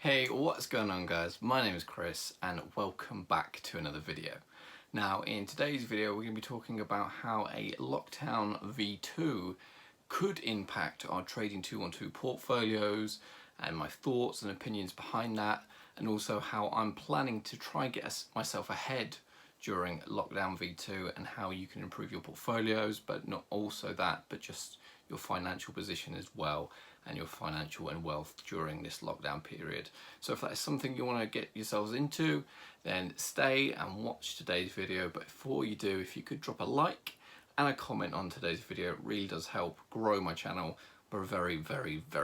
Hey, what's going on guys? My name is Chris and welcome back to another video. Now in today's video we're going to be talking about how a lockdown V2 could impact our trading 212 portfolios and my thoughts and opinions behind that, and also how I'm planning to try and get myself ahead during lockdown V2 and how you can improve your portfolios, but not also that, but just your financial position as well and your financial and wealth during this lockdown period. So if that is something you want to get yourselves into, then stay and watch today's video. But before you do, if you could drop a like and a comment on today's video, it really does help grow my channel. We're a very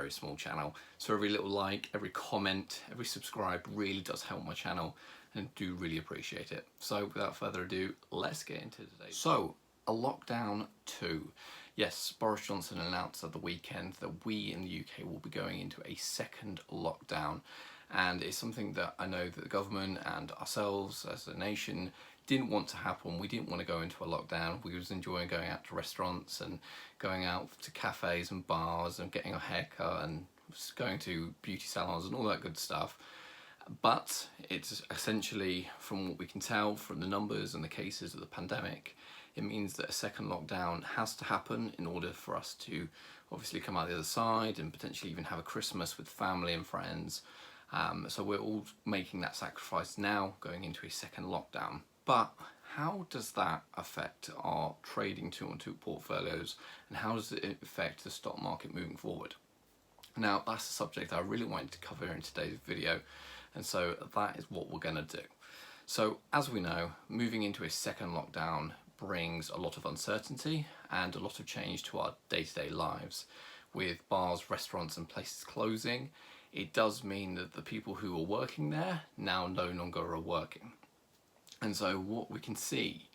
small channel, so every little like, every comment, every subscribe really does help my channel and do really appreciate it. So without further ado, let's get into today's. So a lockdown 2. Yes, Boris Johnson announced at the weekend that we in the UK will be going into a second lockdown, and it's something that I know that the government and ourselves as a nation didn't want to happen. We didn't want to go into a lockdown. We was enjoying going out to restaurants and going out to cafes and bars and getting a haircut and going to beauty salons and all that good stuff. But it's essentially, from what we can tell from the numbers and the cases of the pandemic, it means that a second lockdown has to happen in order for us to obviously come out the other side and potentially even have a Christmas with family and friends. So we're all making that sacrifice now, going into a second lockdown. But how does that affect our trading 212 portfolios, and how does it affect the stock market moving forward? Now that's a subject I really wanted to cover in today's video, and so that is what we're going to do. So as we know, moving into a second lockdown brings a lot of uncertainty and a lot of change to our day-to-day lives. With bars, restaurants and places closing, it does mean that the people who are working there now no longer are working. And so what we can see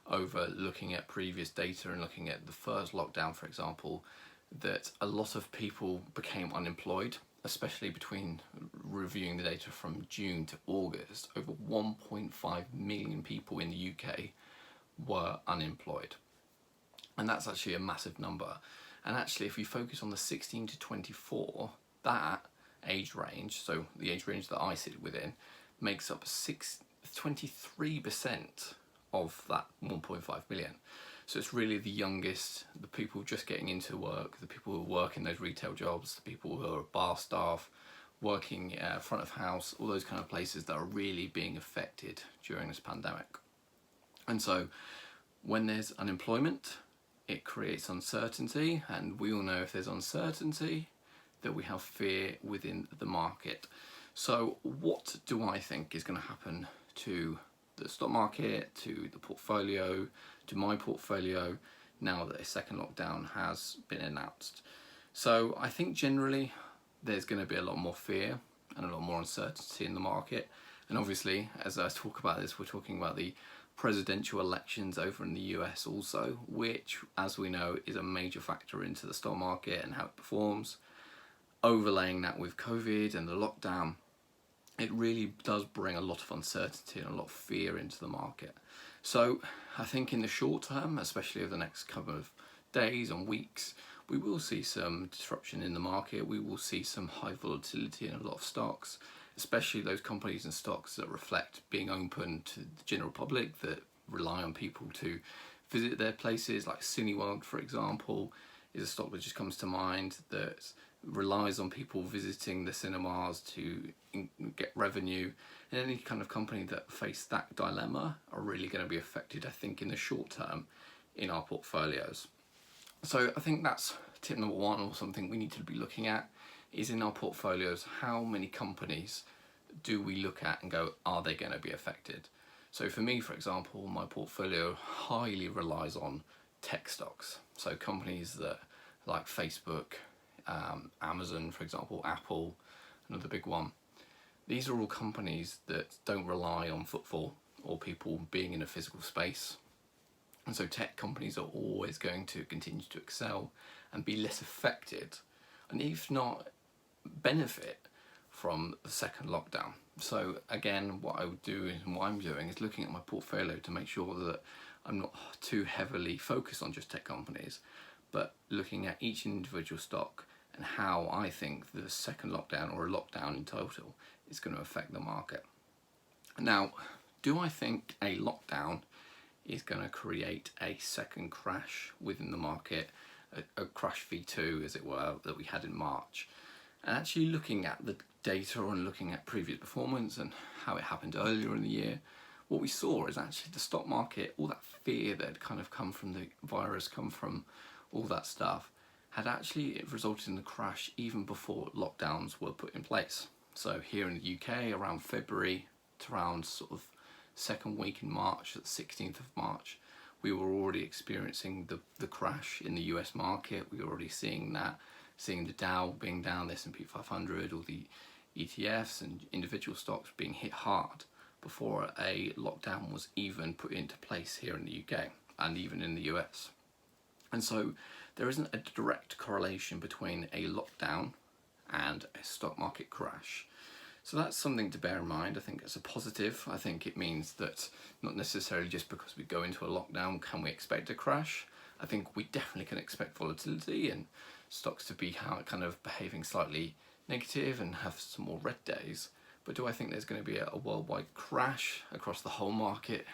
over looking at previous data and looking at the first lockdown, for example, that a lot of people became unemployed, especially between reviewing the data from June to August. Over 1.5 million people in the UK were unemployed, and that's actually a massive number. And actually, if we focus on the 16 to 24, that age range, so the age range that I sit within, makes up 23% of that 1.5 million. So it's really the youngest, the people just getting into work, the people who work in those retail jobs, the people who are bar staff, working front of house, all those kind of places that are really being affected during this pandemic. And so when there's unemployment, it creates uncertainty, and we all know if there's uncertainty that we have fear within the market. So what do I think is going to happen to the stock market, to the portfolio, to my portfolio, now that a second lockdown has been announced? So I think generally there's going to be a lot more fear and a lot more uncertainty in the market. And obviously, as I talk about this, we're talking about the presidential elections over in the US also, which, as we know, is a major factor into the stock market and how it performs. Overlaying that with COVID and the lockdown, it really does bring a lot of uncertainty and a lot of fear into the market. So I think in the short term, especially over the next couple of days and weeks, we will see some disruption in the market. We will see some high volatility in a lot of stocks, especially those companies and stocks that reflect being open to the general public, that rely on people to visit their places, like Cineworld, for example, is a stock that just comes to mind, that relies on people visiting the cinemas to get revenue. And any kind of company that face that dilemma are really going to be affected, I think, in the short term in our portfolios. So I think that's tip number one, or something we need to be looking at, is in our portfolios, how many companies do we look at and go, are they going to be affected? So for me, for example, my portfolio highly relies on tech stocks. So companies that like Facebook, Amazon, for example, Apple, another big one. These are all companies that don't rely on footfall or people being in a physical space. And so tech companies are always going to continue to excel and be less affected, and if not benefit from the second lockdown. So again, what I would do and what I'm doing is looking at my portfolio to make sure that I'm not too heavily focused on just tech companies, but looking at each individual stock and how I think the second lockdown, or a lockdown in total, is going to affect the market. Now, do I think a lockdown is going to create a second crash within the market, a crash V2 as it were, that we had in March? And actually looking at the data and looking at previous performance and how it happened earlier in the year, what we saw is actually the stock market, all that fear that had kind of come from the virus, come from all that stuff, had actually resulted in the crash even before lockdowns were put in place. So here in the UK, around February to around sort of second week in March, the 16th of March, we were already experiencing the crash in the US market. We were already seeing that, seeing the Dow being down, the S&P 500, all the ETFs and individual stocks being hit hard before a lockdown was even put into place here in the UK and even in the US. And so there isn't a direct correlation between a lockdown and a stock market crash. So that's something to bear in mind. I think it's a positive. I think it means that not necessarily just because we go into a lockdown can we expect a crash. I think we definitely can expect volatility and stocks to be kind of behaving slightly negative and have some more red days. But do I think there's going to be a worldwide crash across the whole market?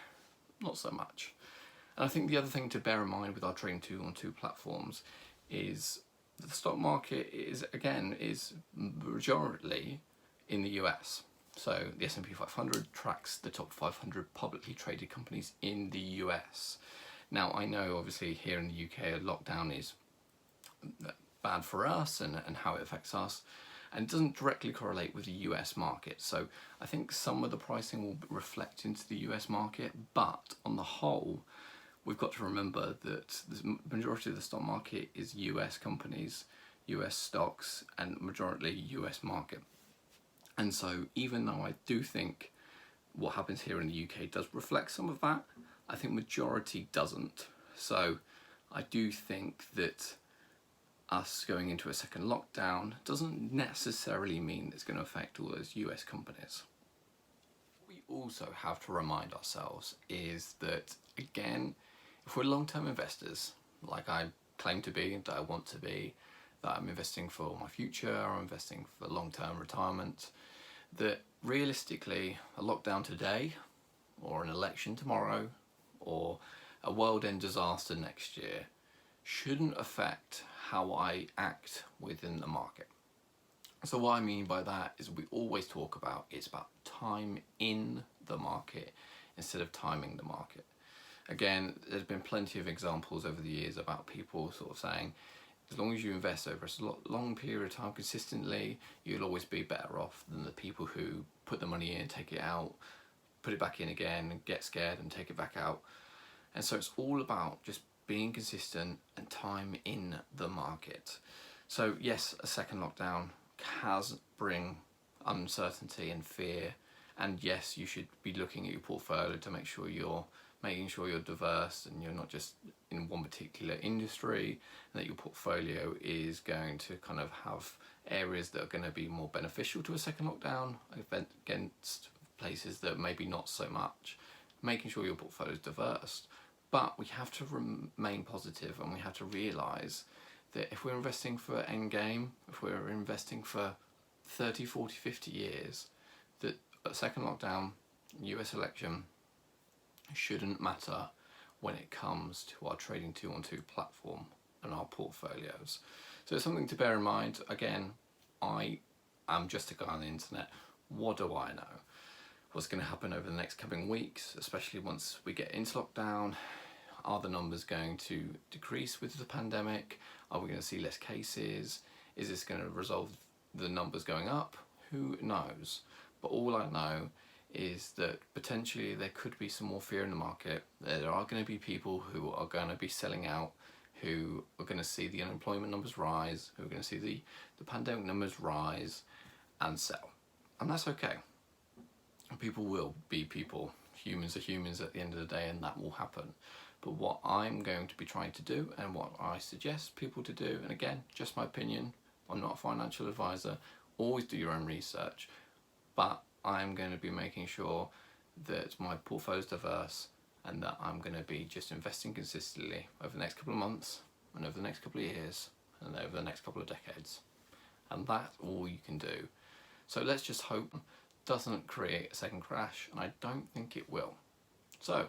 Not so much. And I think the other thing to bear in mind with our trading 2-on-2 platforms is the stock market is majority in the US. So the S&P 500 tracks the top 500 publicly traded companies in the US. Now I know obviously here in the UK a lockdown is bad for us and how it affects us, and it doesn't directly correlate with the US market. So I think some of the pricing will reflect into the US market, but on the whole, we've got to remember that the majority of the stock market is US companies, US stocks, and majority US market. And so even though I do think what happens here in the UK does reflect some of that, I think majority doesn't. So I do think that us going into a second lockdown doesn't necessarily mean it's going to affect all those US companies. What we also have to remind ourselves is that, again, if we're long-term investors, like I claim to be, that I want to be, that I'm investing for my future, or I'm investing for long-term retirement, that realistically a lockdown today, or an election tomorrow, or a world-end disaster next year shouldn't affect how I act within the market. So what I mean by that is we always talk about it's about time in the market instead of timing the market. Again, there's been plenty of examples over the years about people sort of saying, as long as you invest over a long period of time consistently, you'll always be better off than the people who put the money in, take it out, put it back in again, get scared and take it back out. And so it's all about just being consistent and time in the market. So yes, a second lockdown has bring uncertainty and fear, and yes, you should be looking at your portfolio to make sure you're making sure you're diverse and you're not just in one particular industry, and that your portfolio is going to kind of have areas that are going to be more beneficial to a second lockdown against places that maybe not so much, making sure your portfolio is diverse. But we have to remain positive, and we have to realise that if we're investing for endgame, if we're investing for 30, 40, 50 years, that a second lockdown, US election, shouldn't matter when it comes to our trading 2-on-2 platform and our portfolios. So it's something to bear in mind. Again, I am just a guy on the internet. What do I know? What's going to happen over the next coming weeks, especially once we get into lockdown? Are the numbers going to decrease with the pandemic? Are we going to see less cases? Is this going to resolve the numbers going up? Who knows? But all I know is that potentially there could be some more fear in the market. There are going to be people who are going to be selling out, who are going to see the unemployment numbers rise, who are going to see the pandemic numbers rise and sell. And that's okay. People will be people. Humans are humans at the end of the day, and that will happen. But what I'm going to be trying to do, and what I suggest people to do, and again, just my opinion, I'm not a financial advisor, always do your own research, but I'm going to be making sure that my portfolio is diverse and that I'm going to be just investing consistently over the next couple of months and over the next couple of years and over the next couple of decades. and that's all you can do. So let's just hope it doesn't create a second crash, and I don't think it will. So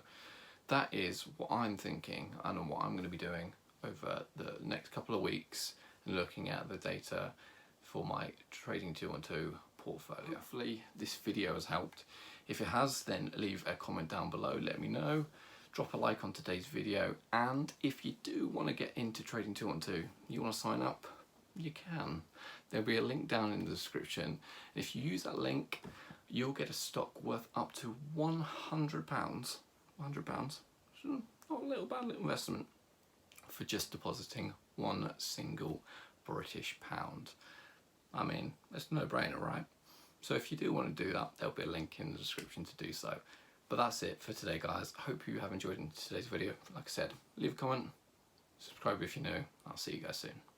that is what I'm thinking and what I'm going to be doing over the next couple of weeks, and looking at the data for my Trading 212 portfolio. Hopefully this video has helped. If it has, then leave a comment down below, let me know. Drop a like on today's video, and if you do want to get into Trading 212, you want to sign up, you can. There'll be a link down in the description. If you use that link, you'll get a stock worth up to £100. £100, not a little bad little investment for just depositing one single British pound. I mean, it's a no-brainer, right? So if you do want to do that, there'll be a link in the description to do so. But that's it for today, guys. I hope you have enjoyed today's video. Like I said, leave a comment, subscribe if you're new. I'll see you guys soon.